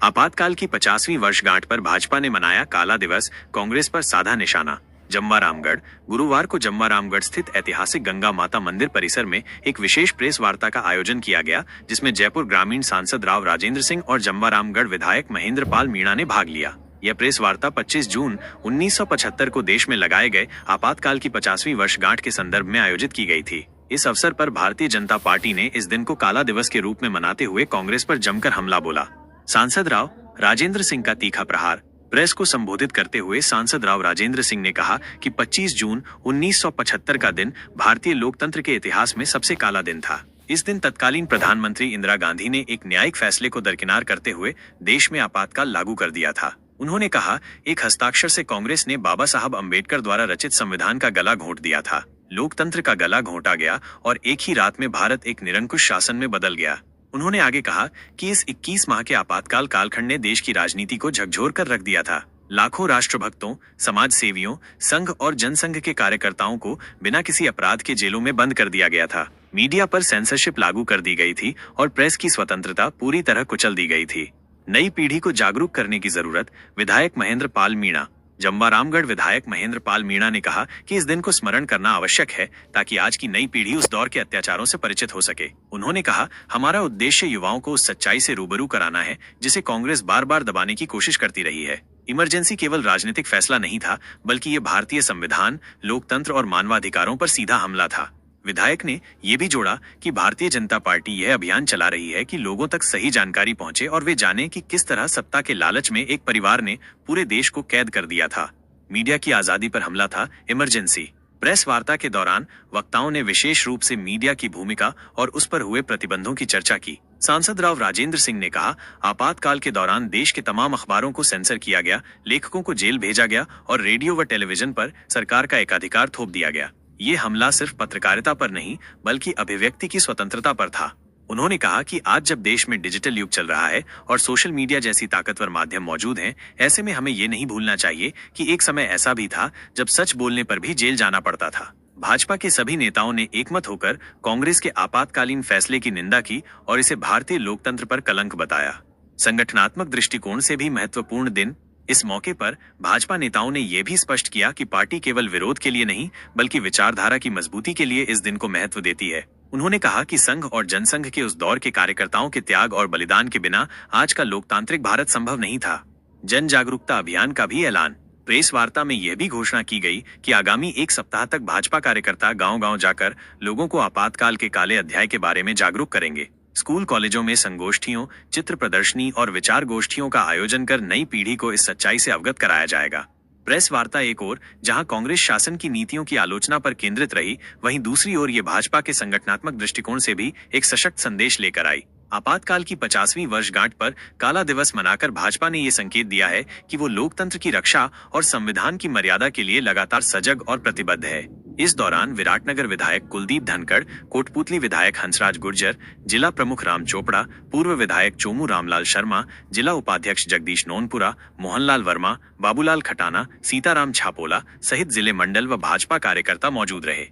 आपातकाल की 50वीं वर्षगांठ पर भाजपा ने मनाया काला दिवस, कांग्रेस पर साधा निशाना। जमवारामगढ़। गुरुवार को जमवारामगढ़ स्थित ऐतिहासिक गंगा माता मंदिर परिसर में एक विशेष प्रेस वार्ता का आयोजन किया गया, जिसमें जयपुर ग्रामीण सांसद राव राजेंद्र सिंह और जमवारामगढ़ विधायक महेंद्र पाल मीणा ने भाग लिया। यह प्रेस वार्ता 25 जून 1975 को देश में लगाए गए आपातकाल की 50वीं वर्षगांठ के संदर्भ में आयोजित की गई थी। इस अवसर पर भारतीय जनता पार्टी ने इस दिन को काला दिवस के रूप में मनाते हुए कांग्रेस पर जमकर हमला बोला। सांसद राव राजेंद्र सिंह का तीखा प्रहार। प्रेस को संबोधित करते हुए सांसद राव राजेंद्र सिंह ने कहा कि 25 जून 1975 का दिन भारतीय लोकतंत्र के इतिहास में सबसे काला दिन था। इस दिन तत्कालीन प्रधानमंत्री इंदिरा गांधी ने एक न्यायिक फैसले को दरकिनार करते हुए देश में आपातकाल लागू कर दिया था। उन्होंने कहा, एक हस्ताक्षर से कांग्रेस ने बाबा साहब अम्बेडकर द्वारा रचित संविधान का गला घोंट दिया था। लोकतंत्र का गला घोंटा गया और एक ही रात में भारत एक निरंकुश शासन में बदल गया। उन्होंने आगे कहा कि इस 21 माह के आपातकाल कालखंड ने देश की राजनीति को झकझोर कर रख दिया था। लाखों राष्ट्रभक्तों, समाज सेवियों, संघ और जनसंघ के कार्यकर्ताओं को बिना किसी अपराध के जेलों में बंद कर दिया गया था। मीडिया पर सेंसरशिप लागू कर दी गई थी और प्रेस की स्वतंत्रता पूरी तरह कुचल दी गई थी। नई पीढ़ी को जागरूक करने की जरूरत, विधायक महेंद्र पाल मीणा। जमवारामगढ़ विधायक महेंद्र पाल मीणा ने कहा कि इस दिन को स्मरण करना आवश्यक है ताकि आज की नई पीढ़ी उस दौर के अत्याचारों से परिचित हो सके। उन्होंने कहा, हमारा उद्देश्य युवाओं को उस सच्चाई से रूबरू कराना है जिसे कांग्रेस बार बार दबाने की कोशिश करती रही है। इमरजेंसी केवल राजनीतिक फैसला नहीं था, बल्कि ये भारतीय संविधान, लोकतंत्र और मानवाधिकारों पर सीधा हमला था। विधायक ने ये भी जोड़ा कि भारतीय जनता पार्टी यह अभियान चला रही है कि लोगों तक सही जानकारी पहुंचे और वे जाने कि किस तरह सत्ता के लालच में एक परिवार ने पूरे देश को कैद कर दिया था। मीडिया की आजादी पर हमला था इमरजेंसी। प्रेस वार्ता के दौरान वक्ताओं ने विशेष रूप से मीडिया की भूमिका और उस पर हुए प्रतिबंधों की चर्चा की। सांसद राव राजेंद्र सिंह ने कहा, आपातकाल के दौरान देश के तमाम अखबारों को सेंसर किया गया, लेखकों को जेल भेजा गया और रेडियो व टेलीविजन पर सरकार का एकाधिकार थोप दिया गया। ये हमला सिर्फ पत्रकारिता पर नहीं, बल्कि अभिव्यक्ति की स्वतंत्रता पर था। उन्होंने कहा कि आज जब देश में डिजिटल युग चल रहा है और सोशल मीडिया जैसी ताकतवर माध्यम मौजूद हैं, ऐसे में हमें ये नहीं भूलना चाहिए कि एक समय ऐसा भी था जब सच बोलने पर भी जेल जाना पड़ता था। भाजपा के सभी नेताओं ने एकमत होकर कांग्रेस के आपातकालीन फैसले की निंदा की और इसे भारतीय लोकतंत्र पर कलंक बताया। संगठनात्मक दृष्टिकोण से भी महत्वपूर्ण दिन। इस मौके पर भाजपा नेताओं ने यह भी स्पष्ट किया कि पार्टी केवल विरोध के लिए नहीं, बल्कि विचारधारा की मजबूती के लिए इस दिन को महत्व देती है। उन्होंने कहा कि संघ और जनसंघ के उस दौर के कार्यकर्ताओं के त्याग और बलिदान के बिना आज का लोकतांत्रिक भारत संभव नहीं था। जन जागरूकता अभियान का भी ऐलान। प्रेस वार्ता में यह भी घोषणा की गई कि आगामी एक सप्ताह तक भाजपा कार्यकर्ता गांव-गांव जाकर लोगों को आपातकाल के काले अध्याय के बारे में जागरूक करेंगे। स्कूल कॉलेजों में संगोष्ठियों, चित्र प्रदर्शनी और विचार गोष्ठियों का आयोजन कर नई पीढ़ी को इस सच्चाई से अवगत कराया जाएगा। प्रेस वार्ता एक ओर जहां कांग्रेस शासन की नीतियों की आलोचना पर केंद्रित रही, वहीं दूसरी ओर ये भाजपा के संगठनात्मक दृष्टिकोण से भी एक सशक्त संदेश लेकर आई। आपातकाल की 50वीं वर्षगांठ पर काला दिवस मनाकर भाजपा ने ये संकेत दिया है कि वो लोकतंत्र की रक्षा और संविधान की मर्यादा के लिए लगातार सजग और प्रतिबद्ध है। इस दौरान विराटनगर विधायक कुलदीप धनखड़, कोटपुतली विधायक हंसराज गुर्जर, जिला प्रमुख राम चोपड़ा, पूर्व विधायक चोमू रामलाल शर्मा, जिला उपाध्यक्ष जगदीश नोनपुरा, मोहनलाल वर्मा, बाबूलाल खटाना, सीताराम छापोला सहित जिले मंडल व भाजपा कार्यकर्ता मौजूद रहे।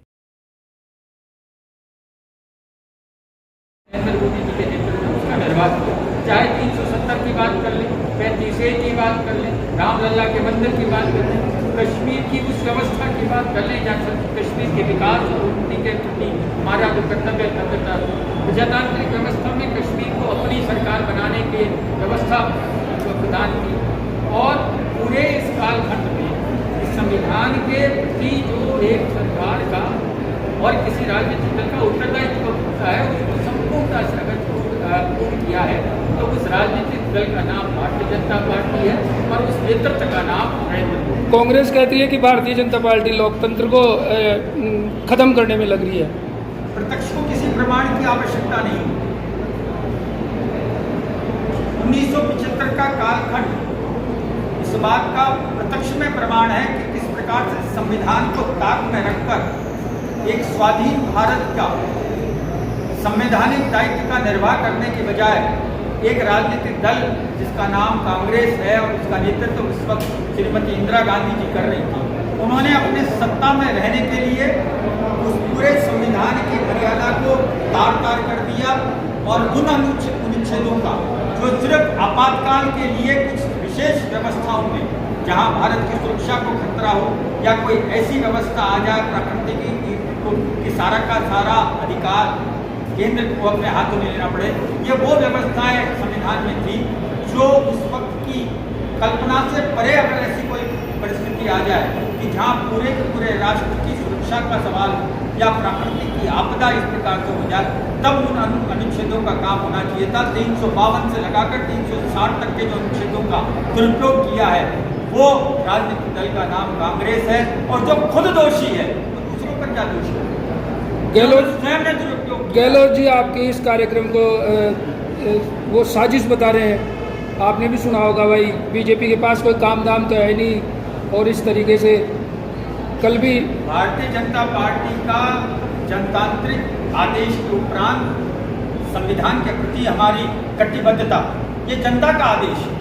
चाहे 370 की बात कर ले, 35A की बात कर ले, रामलला के मंदिर की बात कर ले, कश्मीर की उस व्यवस्था की बात कर ले जहाँ कश्मीर के विकास और उन्नति के प्रति हमारा जो कर्तव्य था। प्रजातांत्रिक व्यवस्था में कश्मीर को अपनी सरकार बनाने की व्यवस्था प्रदान की और पूरे इस कालखंड में इस संविधान के प्रति जो एक सरकार का और किसी राजनीतिक दल का उत्तरदायित्व होता है, उसको संपूर्णता से अगर पूर्ण किया है तो उस राजनीतिक दल का नाम भारतीय जनता पार्टी है और उस नेतृत्व का नाम नरेंद्र मोदी। कांग्रेस कहती है कि भारतीय जनता पार्टी लोकतंत्र को खत्म करने में लग रही है। प्रत्यक्ष को किसी प्रमाण की आवश्यकता नहीं। 1975 का कालखंड इस बात का प्रत्यक्ष में प्रमाण है कि किस प्रकार से संविधान को ताक में रखकर एक स्वाधीन भारत का संवैधानिक दायित्व का निर्वाह करने के बजाय एक राजनीतिक दल जिसका नाम कांग्रेस है और उसका नेतृत्व इस वक्त श्रीमती इंदिरा गांधी जी कर रही थी, उन्होंने अपने सत्ता में रहने के लिए उस पूरे संविधान की मर्यादा को तार-तार कर दिया और उन अनुच्छेदों का जो सिर्फ आपातकाल के लिए कुछ विशेष व्यवस्थाओं में जहां भारत की सुरक्षा को खतरा हो या कोई ऐसी व्यवस्था आ जाए प्राकृतिक कि सारा का सारा अधिकार केंद्र को अपने हाथों में लेना पड़े, ये वो व्यवस्थाएं संविधान में थी जो उस वक्त की कल्पना से परे अगर ऐसी कोई परिस्थिति आ जाए कि जहां पूरे के पूरे राष्ट्र की सुरक्षा का सवाल या प्राकृतिक की आपदा इस प्रकार से हो जाए, तब उन अनुच्छेदों का काम होना चाहिए था। 352 से लगाकर 360 तक के जो अनुच्छेदों का दुरुपयोग किया है वो राजनीतिक दल का नाम कांग्रेस है, और जो खुद दोषी है तो दूसरों पर क्या दोषी है? गहलोत जी आपके इस कार्यक्रम को वो साजिश बता रहे हैं। आपने भी सुना होगा भाई, बीजेपी के पास कोई काम धाम तो है नहीं, और इस तरीके से कल भी भारतीय जनता पार्टी का जनतांत्रिक आदेश के उपरांत संविधान के प्रति हमारी कटिबद्धता, ये जनता का आदेश है,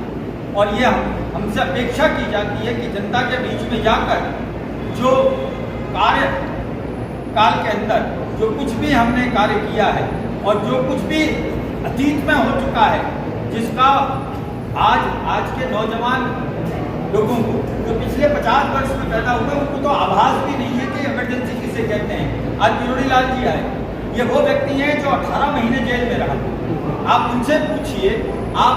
और ये हमसे अपेक्षा की जाती है कि जनता के बीच में जाकर जो कार्य काल के अंदर जो कुछ भी हमने कार्य किया है और जो कुछ भी अतीत में हो चुका है, जिसका आज के नौजवान लोगों को जो पिछले 50 वर्ष में पैदा हुए उनको तो आभास भी नहीं है कि इमरजेंसी किसे कहते हैं। आज किरोड़ी लाल जी आए, ये वो व्यक्ति हैं जो 18 महीने जेल में रहा। आप उनसे पूछिए, आप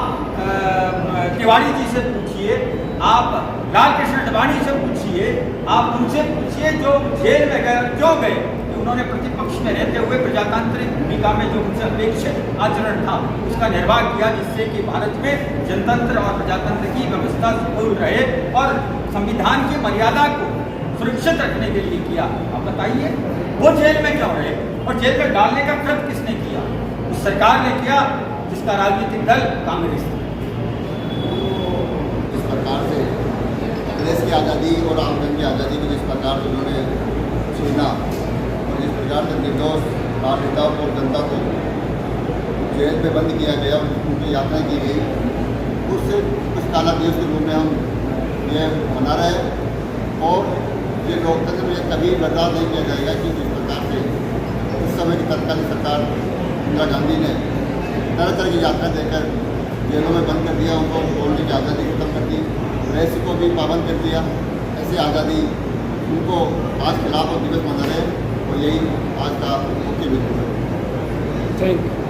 तिवारी जी से पूछिए, आप लाल कृष्ण अडवाणी से पूछिए, आप उनसे पूछिए जो जेल में गए, क्यों गए? उन्होंने प्रतिपक्ष में रहते हुए प्रजातांत्रिक भूमिका में जो उनसे अपेक्षित आचरण था उसका निर्वाह किया, जिससे कि भारत में जनतंत्र और प्रजातंत्र की व्यवस्था सुदृढ़ रहे और संविधान की मर्यादा को सुरक्षित रखने के लिए किया। आप बताइए वो जेल में क्यों रहे, और जेल में डालने का कृत्य किसने किया? उस सरकार ने किया जिसका राजनीतिक दल कांग्रेस था। इस प्रकार से देश की आज़ादी और आमदन की आज़ादी को जिस प्रकार से उन्होंने छीना, जिस प्रकार से निर्दोष राजनेताओं और जनता को जेल में बंद किया गया, उनकी यात्रा की गई, उससे कुछ काला दिवस के रूप में हम ये मना रहे हैं। और ये लोकतंत्र में कभी बर्दाश्त नहीं किया जाएगा कि जिस प्रकार से उस समय की तत्कालीन सरकार इंदिरा गांधी ने तरह तरह की यात्रा देकर जेलों में बंद कर दिया, उनको बोलने की आज़ादी खत्म कर दी, प्रेस को भी पाबंद कर दिया। ऐसी आज़ादी उनको आज खिलाफ दिवस मना रहे हैं, और यही आज का मुख्य बिंदु है। Thank you.